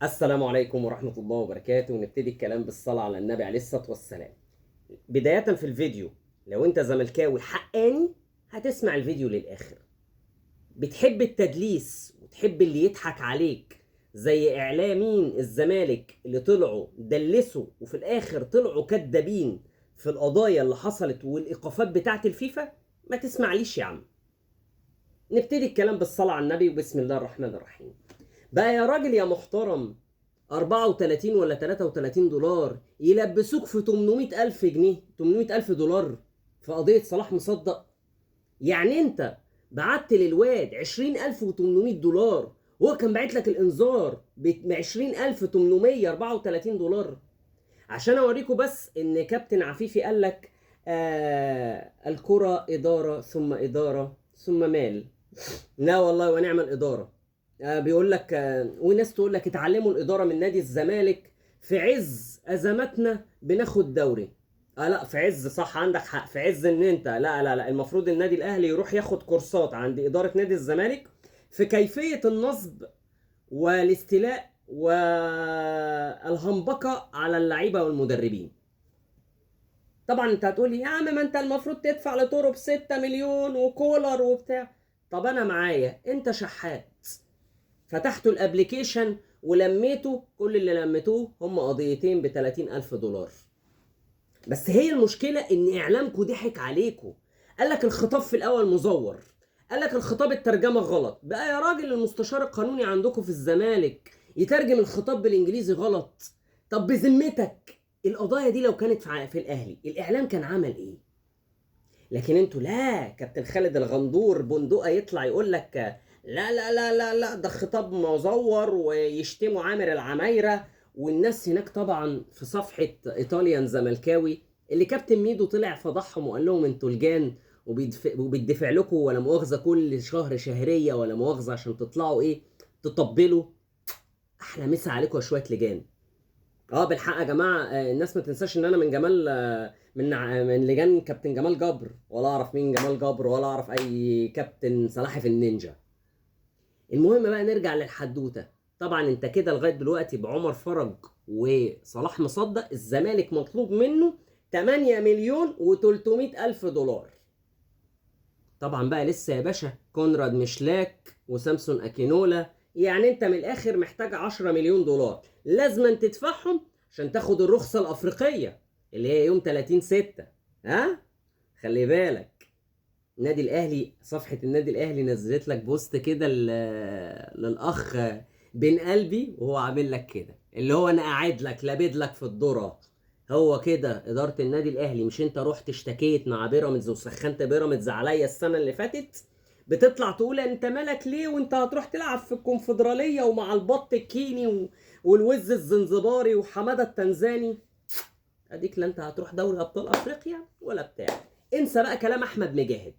السلام عليكم ورحمة الله وبركاته. ونبتدي الكلام بالصلاة على النبي عليه الصلاة والسلام. بداية في الفيديو، لو انت زملكاوي حقاني هتسمع الفيديو للآخر. بتحب التدليس وتحب اللي يضحك عليك زي إعلاميين الزمالك اللي طلعوا دلسوا وفي الآخر طلعوا كدابين في القضايا اللي حصلت والإيقافات بتاعت الفيفا، ما تسمعليش يا عم. نبتدي الكلام بالصلاة على النبي وبسم الله الرحمن الرحيم. بقى يا راجل يا محترم، 34 ولا 33 دولار يلبسوك في 800 ألف جنيه، 800 ألف دولار في قضية صلاح مصدق؟ يعني انت بعت للواد 20,800 دولار وهو كان باعت لك الانذار ب 20,834 دولار؟ عشان اوريكم بس ان كابتن عفيفي قال لك الكرة إدارة ثم إدارة ثم مال. لا والله ونعم الإدارة. بيقول لك وناس تقول لك اتعلموا الإدارة من نادي الزمالك، في عز أزماتنا بناخد دوري. لا في عز، صح عندك حق، في عز ان انت لا المفروض النادي الأهلي يروح ياخد كورسات عند إدارة نادي الزمالك في كيفية النصب والاستيلاء والهنبقة على اللعيبة والمدربين. طبعا انت هتقولي يا عم ما انت المفروض تدفع لتورو ب6 مليون وكولر وبتاع. طب انا معايا، انت شحات فتحتوا الابليكيشن ولميتوا، كل اللي لميتوه هم قضيتين ب 30,000 دولار. بس هي المشكلة ان اعلامكم ضحك عليكم. قال لك الخطاب في الاول مزور، قال لك الخطاب الترجمة غلط. بقى يا راجل المستشار القانوني عندكم في الزمالك يترجم الخطاب بالانجليزي غلط؟ طب بذمتك القضايا دي لو كانت في الاهلي الاعلام كان عمل ايه؟ لكن انتوا لا، كابتن خالد الغندور بندقه يطلع يقول لك لا ده خطاب مزور ويشتموا عامر العمايره. والناس هناك طبعا في صفحه ايطاليان زملكاوي اللي كابتن ميدو طلع فضحهم وقال لهم انتوا لجان وبيدفع لكم ولا مؤاخذه كل شهر شهريه ولا مؤاخذه عشان تطلعوا ايه تطبلوا. احلى مسا عليكم يا شويه لجان. بالحق يا جماعه، الناس ما تنساش ان انا من جمال من لجان كابتن جمال جبر، ولا اعرف مين جمال جبر ولا اعرف اي كابتن سلاحف النينجا. المهم بقى نرجع للحدوته. طبعا انت كده لغايه دلوقتي بعمر فرج وصلاح مصدق الزمالك مطلوب منه 8 مليون و300 الف دولار. طبعا بقى لسه يا باشا كونراد مشلاك وسامسون اكينولا. يعني انت من الاخر محتاج 10 مليون دولار لازم تدفعهم عشان تاخد الرخصة الافريقية اللي هي يوم 30/6. ها خلي بالك، النادي الاهلي، صفحة النادي الاهلي نزلت لك بوست كده للاخ بن قلبي وهو عامل لك كده اللي هو انا قاعد لك لابد لك في الذرة. هو كده اداره النادي الاهلي؟ مش انت رحت اشتكيت مع بيراميدز وسخنت بيراميدز عليا السنه اللي فاتت؟ بتطلع تقول انت مالك ليه وانت هتروح تلعب في الكونفدراليه ومع البط الكيني والوز الزنزباري وحماده التنزاني؟ اديك لا انت هتروح دوري ابطال افريقيا ولا بتاع. انسى بقى كلام احمد مجاهد.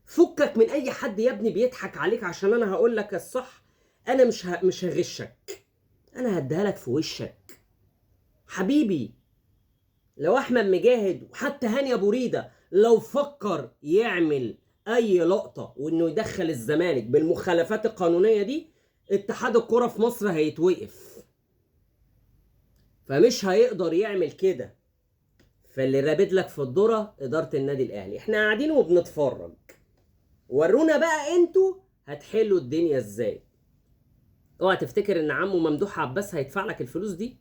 فكك من اي حد يا ابني بيضحك عليك عشان انا هقول لك الصح. انا مش هغشك، انا هديها لك في وشك حبيبي. لو احمد مجاهد وحتى هاني ابو ريده لو فكر يعمل اي لقطه وانه يدخل الزمالك بالمخالفات القانونيه دي، اتحاد الكره في مصر هيتوقف. فمش هيقدر يعمل كده. فاللي رابد لك في الذره اداره النادي الاهلي. احنا قاعدين وبنتفرج، ورونا بقى انتوا هتحلوا الدنيا ازاي. اوعى تفتكر ان عمو ممدوح عباس هيدفع لك الفلوس دي.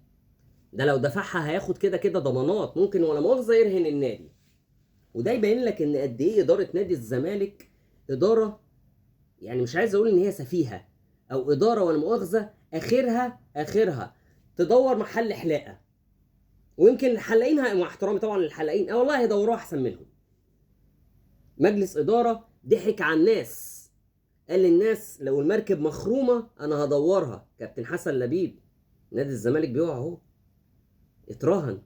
ده لو دفعها هياخد كده كده ضمانات، ممكن ولا مؤاخذه يرهن النادي. وده يبين لك ان قد ايه اداره نادي الزمالك اداره، يعني مش عايز اقول ان هي سفيهه او اداره ولا مؤاخذه اخرها تدور محل حلاقه. ويمكن الحلاقين مع احترامي طبعا للحلاقين والله هيدوروا احسن منهم. مجلس اداره ضحك على الناس، قال للناس لو المركب مخرومه انا هدورها. كابتن حسن لبيب، نادي الزمالك بيقع اهو، اتراهن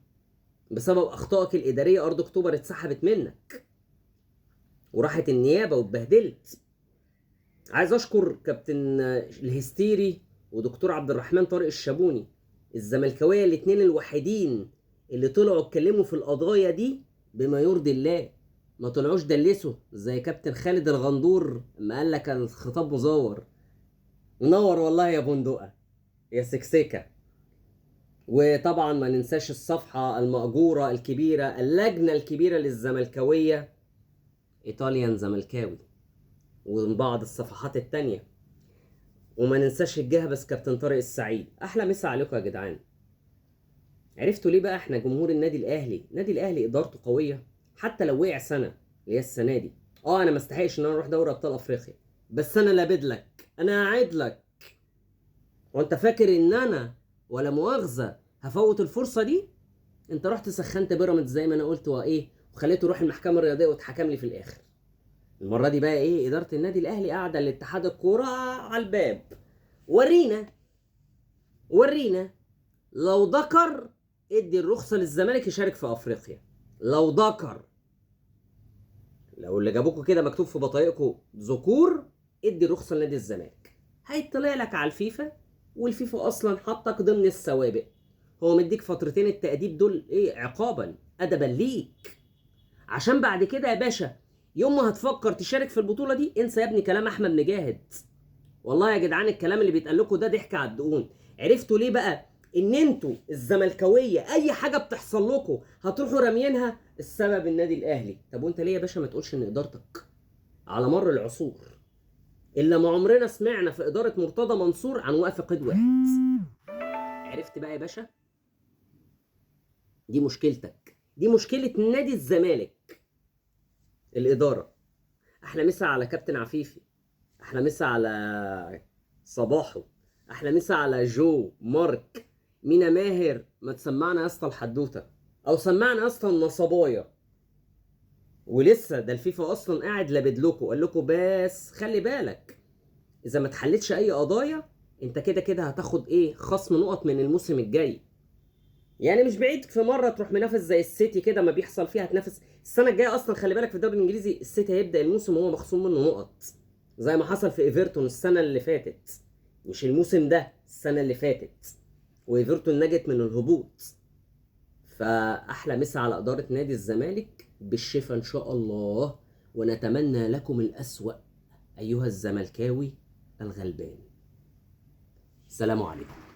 بسبب اخطائك الاداريه. ارض اكتوبر اتسحبت منك وراحت النيابه واتبهدلت. عايز اشكر كابتن الهستيري ودكتور عبد الرحمن طارق الشابوني، الزملكاويه الاثنين الوحيدين اللي طلعوا اتكلموا في القضايا دي بما يرضي الله. ما طلعوش دلسوا زي كابتن خالد الغندور لما قال لك الخطاب مزور. منور والله يا بندقه. يا سكسكة. وطبعا ما ننساش الصفحة المأجورة الكبيرة، اللجنة الكبيرة للزملكاوية، ايطاليان زملكاوي، وبعض الصفحات التانية. وما ننساش الجهبذ كابتن طارق السعيد. احلى مسا عليكم يا جدعان. عرفتوا ليه بقى احنا جمهور النادي الاهلي؟ النادي الاهلي ادارته قويه، حتى لو وقع سنه اللي هي السنه دي. انا ما استحقش ان انا اروح دوري ابطال افريقيا، بس انا لابد لك، انا قاعد لك. وانت فاكر ان انا ولا مؤاخذه هفوت الفرصه دي؟ انت رحت سخنت بيراميدز زي ما انا قلت وخليته يروح المحكمه الرياضيه واتحكم لي في الاخر. المره دي بقى اداره النادي الاهلي قاعده لاتحاد الكوره على الباب. ورينا لو ذكر ادي الرخصه للزمالك يشارك في افريقيا. لو ذكر، لو اللي جابوكوا كده مكتوب في بطايقكم ذكور، ادي الرخصه لنادي الزمالك. هيطلع لك على الفيفا، والفيفا اصلا حطك ضمن السوابق. هو مديك فترتين التأديب دول عقابا ادبا ليك، عشان بعد كده يا باشا يوم ما هتفكر تشارك في البطوله دي انسى يا ابني كلام احمد مجاهد. والله يا جدعان الكلام اللي بيتقال لكم ده ضحك على الدقون. عرفتوا ليه بقى ان انتوا الزملكاويه اي حاجه بتحصل لكم هتروحوا راميينها السبب النادي الاهلي؟ طب وانت ليه يا باشا ما تقولش ان ادارتك على مر العصور الا ما عمرنا سمعنا في اداره مرتضى منصور عن وقف قيد واحد؟ عرفت بقى يا باشا؟ دي مشكلتك، دي مشكله نادي الزمالك، الاداره. احلى مسا على كابتن عفيفي، احلى مسا على صباحو، احلى مسا على جو مارك مينا ماهر. ما تسمعنا يا اسطى الحدوته، او سمعنا يا اسطى النصبايا. ولسه ده الفيفا اصلا قاعد لابد لكم، قال لكم بس خلي بالك اذا ما اتحلتش اي قضايا انت كده كده هتاخد خصم نقط من الموسم الجاي. يعني مش بعيد في مره تروح منافس زي السيتي كده ما بيحصل فيها تنافس السنه الجايه. اصلا خلي بالك في الدوري الانجليزي السيتي هيبدا الموسم وهو مخصوم منه نقط، زي ما حصل في ايفرتون السنه اللي فاتت، مش الموسم ده، السنه اللي فاتت، وايفرتون نجت من الهبوط. فاحلى مسا على اداره نادي الزمالك، بالشفا ان شاء الله، ونتمنى لكم الاسوأ ايها الزملكاوي الغلبان. سلام عليكم.